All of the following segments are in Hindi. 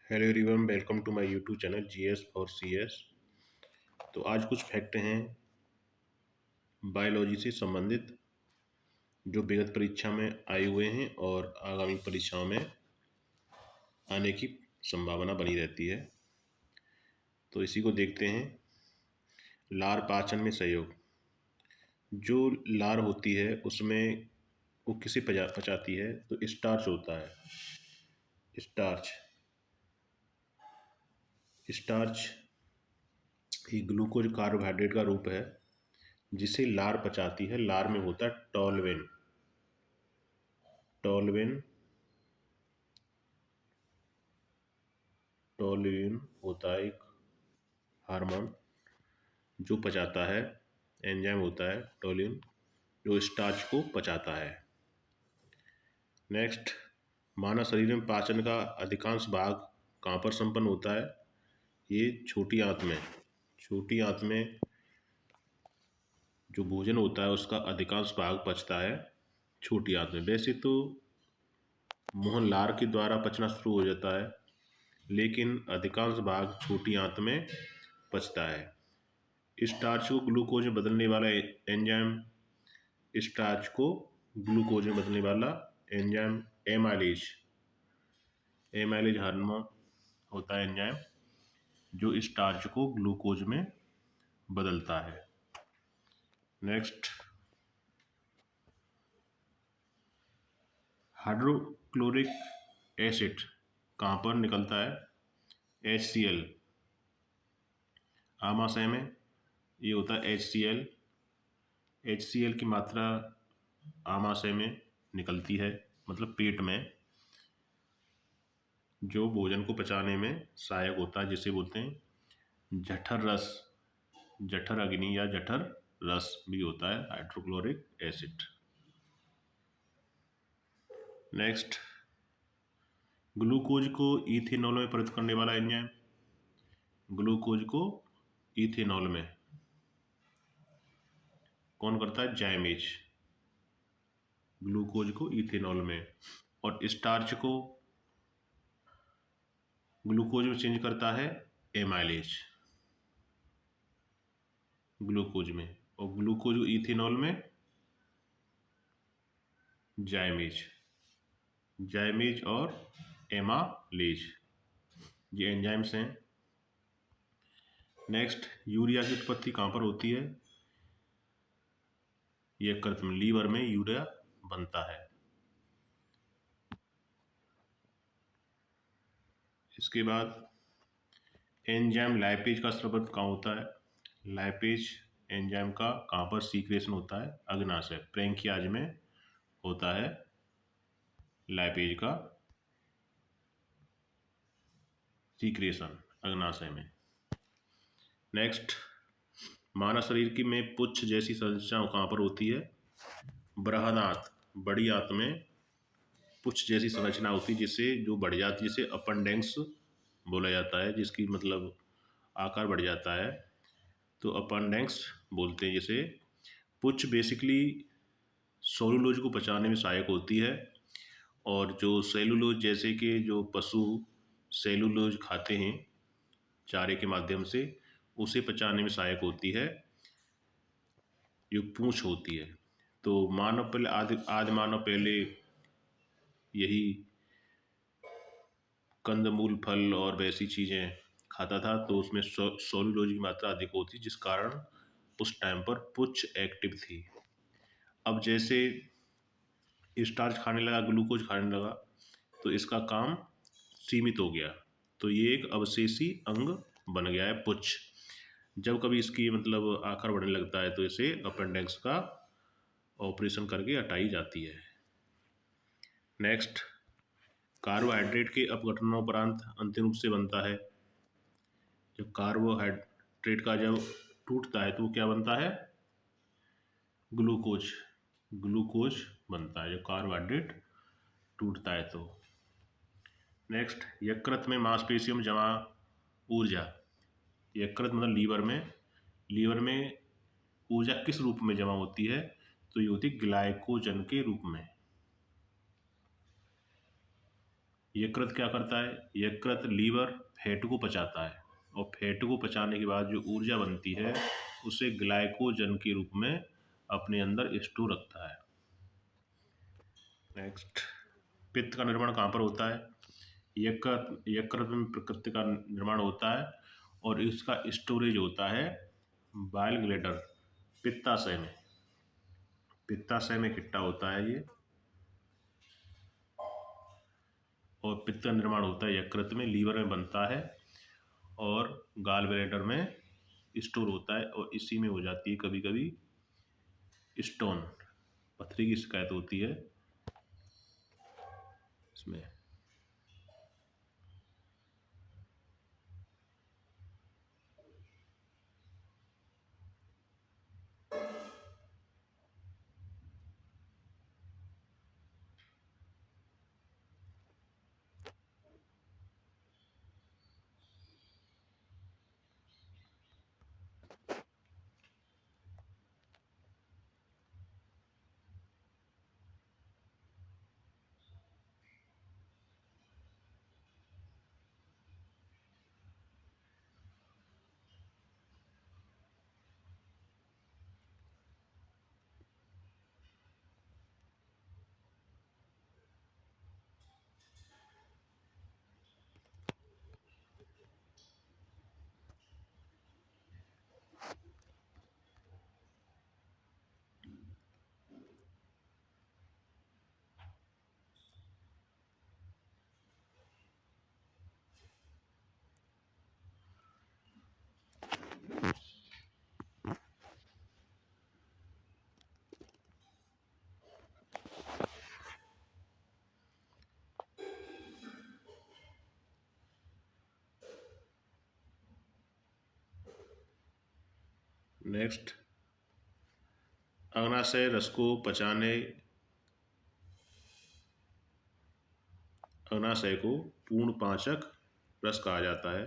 Hello everyone, welcome to my YouTube channel GS और सीएस। तो आज कुछ फैक्ट हैं बायोलॉजी से संबंधित जो विगत परीक्षा में आए हुए हैं और आगामी परीक्षाओं में आने की संभावना बनी रहती है। तो इसी को देखते हैं। लार पाचन में सहयोग। जो लार होती है उसमें वो किसे पचाती है? तो स्टार्च होता है। स्टार्च स्टार्च ही ग्लूकोज कार्बोहाइड्रेट का रूप है जिसे लार पचाती है। लार में होता है टोलवेन। टोल्यूइन होता है एक हार्मोन जो पचाता है। एंजाइम होता है टोल्यूइन जो स्टार्च को पचाता है। नेक्स्ट, मानव शरीर में पाचन का अधिकांश भाग कहाँ पर संपन्न होता है? ये छोटी आंत में। छोटी आंत में जो भोजन होता है उसका अधिकांश भाग पचता है छोटी आंत में। वैसे तो मुंह लार के द्वारा पचना शुरू हो जाता है, लेकिन अधिकांश भाग छोटी आंत में पचता है। स्टार्च को ग्लूकोज में बदलने वाला एंजाइम स्टार्च को ग्लूकोज में बदलने वाला एंजाइम एमाइलेज हार्मोन होता है एंजाइम जो स्टार्च को ग्लूकोज में बदलता है। नेक्स्ट, हाइड्रोक्लोरिक एसिड कहाँ पर निकलता है? HCl। आमाशय में ये होता है HCl। HCl की मात्रा आमाशय में निकलती है, मतलब पेट में, जो भोजन को पचाने में सहायक होता है, जिसे बोलते हैं जठर रस। जठर अग्नि या जठर रस भी होता है हाइड्रोक्लोरिक एसिड। नेक्स्ट, ग्लूकोज को इथेनॉल में परिवर्तित करने वाला एंजाइम। ग्लूकोज को इथेनॉल में कौन करता है? जाइमेज। ग्लूकोज को इथेनॉल में। और स्टार्च को ग्लूकोज में चेंज करता है एमाइलेज। ग्लूकोज में और ग्लूकोज को इथेनॉल में जाइमेज और एमालेज, ये एंजाइम्स हैं। नेक्स्ट, यूरिया की उत्पत्ति कहाँ पर होती है? यकृत में, लीवर में यूरिया बनता है। इसके बाद एंजाइम लाइपेज का स्राव कहाँ होता है? लाइपेज एंजाइम का कहाँ पर सीक्रेशन होता है? अग्नाशय, प्रेंकियाज में होता है लाइपेज का सीक्रेशन, अग्नाशय में। नेक्स्ट, मानव शरीर की में पुच्छ जैसी संरचना कहाँ पर होती है? बृहदांत, बड़ी आंत में पुच्छ जैसी संरचना होती है जिससे जो बढ़ जाती है, जिसे अपेंडिक्स बोला जाता है, जिसकी मतलब आकार बढ़ जाता है तो अपेंडिक्स बोलते हैं जिसे। पुच्छ बेसिकली सेलुलोज को पचाने में सहायक होती है, और जो सेलुलोज जैसे कि जो पशु सेलुलोज खाते हैं चारे के माध्यम से, उसे पचाने में सहायक होती है जो पूंछ होती है। तो मानव पहले आदि मानव पहले यही कंदमूल, फल और वैसी चीज़ें खाता था, तो उसमें सेलुलोज की मात्रा अधिक होती, जिस कारण उस टाइम पर पुच्छ एक्टिव थी। अब जैसे स्टार्च खाने लगा, ग्लूकोज खाने लगा, तो इसका काम सीमित हो गया, तो ये एक अवशेषी अंग बन गया है पुच्छ। जब कभी इसकी मतलब आकार बढ़ने लगता है तो इसे अपेंडिक्स का ऑपरेशन करके हटाई जाती है। नेक्स्ट, कार्बोहाइड्रेट के अपघटनोपरांत अंतिम रूप से बनता है। जब कार्बोहाइड्रेट का जब टूटता है तो वो क्या बनता है? ग्लूकोज बनता है जब कार्बोहाइड्रेट टूटता है तो। नेक्स्ट, यकृत में मांसपेशियों में जमा ऊर्जा। यकृत मतलब लीवर में ऊर्जा किस रूप में जमा होती है? तो ये होती है ग्लाइकोजन के रूप में। यकृत क्या करता है? यकृत लीवर फैट को पचाता है और फैट को पचाने के बाद जो ऊर्जा बनती है उसे ग्लाइकोजन के रूप में अपने अंदर स्टोर रखता है। नेक्स्ट, पित्त का निर्माण कहाँ पर होता है? यकृत में प्रकृति का निर्माण होता है और इसका स्टोरेज होता है बाइल ग्लैंडर, पित्ताशय में। पित्ताशय में इकट्ठा होता है ये, और पित्त का निर्माण होता है यकृत में, लीवर में बनता है और गाल ब्लैडर में स्टोर होता है, और इसी में हो जाती है कभी कभी स्टोन, पथरी की शिकायत होती है इसमें। नेक्स्ट, अग्नाशय रस को पचाने, अग्नाशय को पूर्ण पाचक रस कहा जाता है,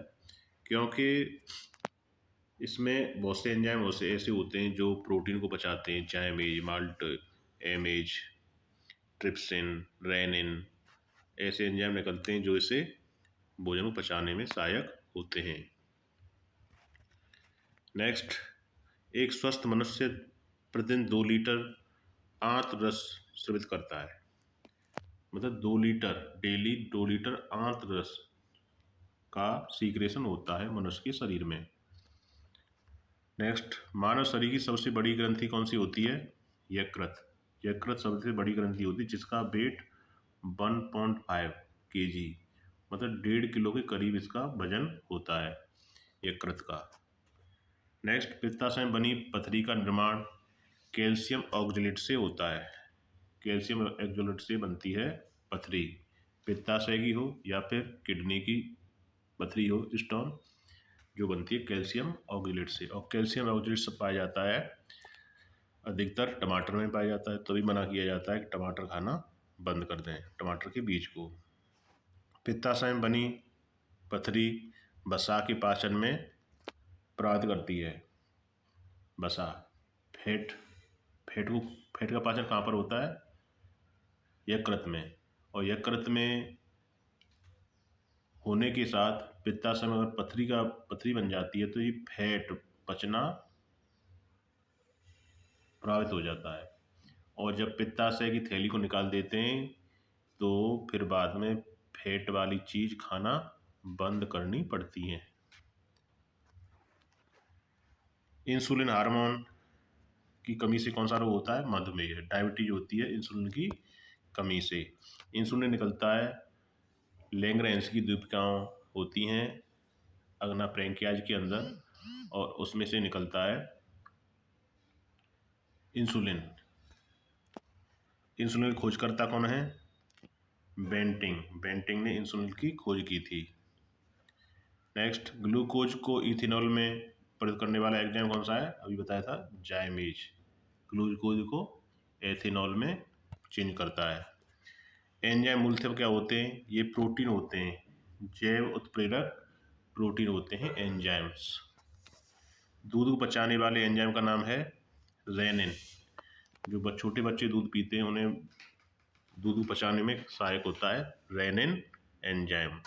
क्योंकि इसमें बहुत से एंजाइम ऐसे होते हैं जो प्रोटीन को पचाते हैं, चाइमेज, माल्ट एमेज, ट्रिप्सिन, रेनिन, ऐसे एंजाइम निकलते हैं जो इसे भोजन को पचाने में सहायक होते हैं। नेक्स्ट, एक स्वस्थ मनुष्य प्रतिदिन 2 लीटर आंत रस स्रावित करता है, मतलब 2 लीटर डेली, 2 लीटर आंत रस का सीक्रेशन होता है मनुष्य के शरीर में। नेक्स्ट, मानव शरीर की सबसे बड़ी ग्रंथि कौन सी होती है? यकृत। यकृत सबसे बड़ी ग्रंथि होती है जिसका वेट 1.5 kg, मतलब 1.5 किलो के करीब इसका वजन होता है यकृत का। नेक्स्ट, पित्ताशय में बनी पथरी का निर्माण कैल्शियम ऑक्जेलेट से होता है। कैल्शियम ऑक्जेलेट से बनती है पथरी, पित्ताशय की हो या फिर किडनी की पथरी हो, स्टोन, जो बनती है कैल्शियम ऑक्जेलेट से। और कैल्शियम ऑक्जेलेट से पाया जाता है अधिकतर टमाटर में पाया जाता है, तभी मना किया जाता है कि टमाटर खाना बंद कर दें, टमाटर के बीज को। पित्ताशय में बनी पथरी वसा के पाचन में प्रभावित करती है। वसा, फैट का पाचन कहाँ पर होता है? यकृत में। और यकृत में होने के साथ पित्ताशय में अगर पथरी बन जाती है तो ये फैट पचना प्रभावित हो जाता है, और जब पित्ताशय की थैली को निकाल देते हैं तो फिर बाद में फैट वाली चीज़ खाना बंद करनी पड़ती है। इंसुलिन हार्मोन की कमी से कौन सा रोग होता है? मधुमेह, डायबिटीज होती है इंसुलिन की कमी से। इंसुलिन निकलता है लैंगरेंस की द्वीपिकाओं होती हैं अग्ना प्रेंकियाज के अंदर, और उसमें से निकलता है इंसुलिन। इंसुलिन की खोजकर्ता कौन है? बेंटिंग ने इंसुलिन की खोज की थी। नेक्स्ट, ग्लूकोज को इथेनॉल में परिवर्तित करने वाला एंजाइम कौन सा है? अभी बताया था, जाइमेज। ग्लूकोज को एथेनॉल में चेंज करता है। एंजाइम मूलतः क्या होते हैं? ये प्रोटीन होते हैं, जैव उत्प्रेरक प्रोटीन होते हैं एंजाइम्स। दूध को पचाने वाले एंजाइम का नाम है रेनिन। जो छोटे बच्चे दूध पीते हैं उन्हें दूध को पचाने में सहायक होता है रेनिन एंजाइम।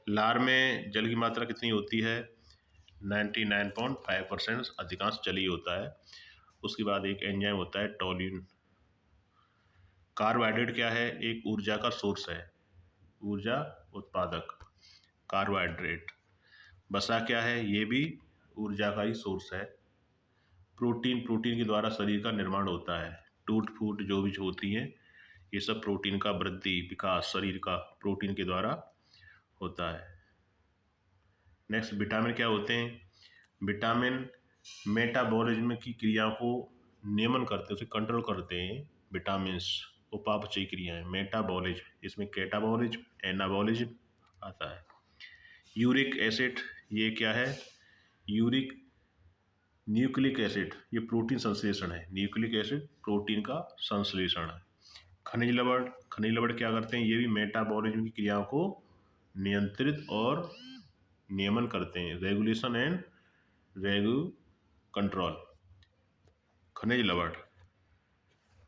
लार में जल की मात्रा कितनी होती है? 99.5%, अधिकांश जल ही होता है। उसके बाद एक एंजाइम होता है टोल्यूइन। कार्बोहाइड्रेट क्या है? एक ऊर्जा का सोर्स है, ऊर्जा उत्पादक कार्बोहाइड्रेट। वसा क्या है? ये भी ऊर्जा का ही सोर्स है। प्रोटीन के द्वारा शरीर का निर्माण होता है। टूट फूट जो भी होती हैं, ये सब प्रोटीन का वृद्धि विकास शरीर का प्रोटीन के द्वारा होता है। नेक्स्ट, विटामिन क्या होते हैं? विटामिन मेटाबॉलिज्म की क्रिया को नियमन करते हैं, उसे कंट्रोल करते हैं। विटामिन्स उपापचयी क्रियाएं, मेटाबॉलिज्म, इसमें कैटाबॉलिज्म, एनाबॉलिज्म आता है। यूरिक एसिड, ये क्या है? न्यूक्लिक एसिड, ये प्रोटीन संश्लेषण है। न्यूक्लिक एसिड प्रोटीन का संश्लेषण है। खनिज लवण क्या करते हैं? ये भी मेटाबॉलिज्म की क्रियाओं को नियंत्रित और नियमन करते हैं। रेगुलेशन एंड कंट्रोल, खनिज लवण।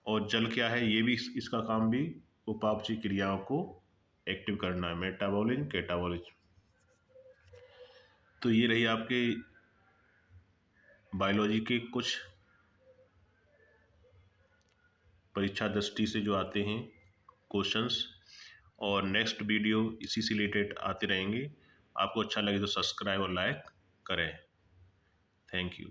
और जल क्या है? ये भी इसका काम भी उपापचयी क्रियाओं को एक्टिव करना है, मेटाबॉलिज्म कैटाबॉलिज्म। तो ये रही आपके बायोलॉजी के कुछ परीक्षा दृष्टि से जो आते हैं क्वेश्चंस, और नेक्स्ट वीडियो इसी से रिलेटेड आते रहेंगे। आपको अच्छा लगे तो सब्सक्राइब और लाइक करें। Thank you.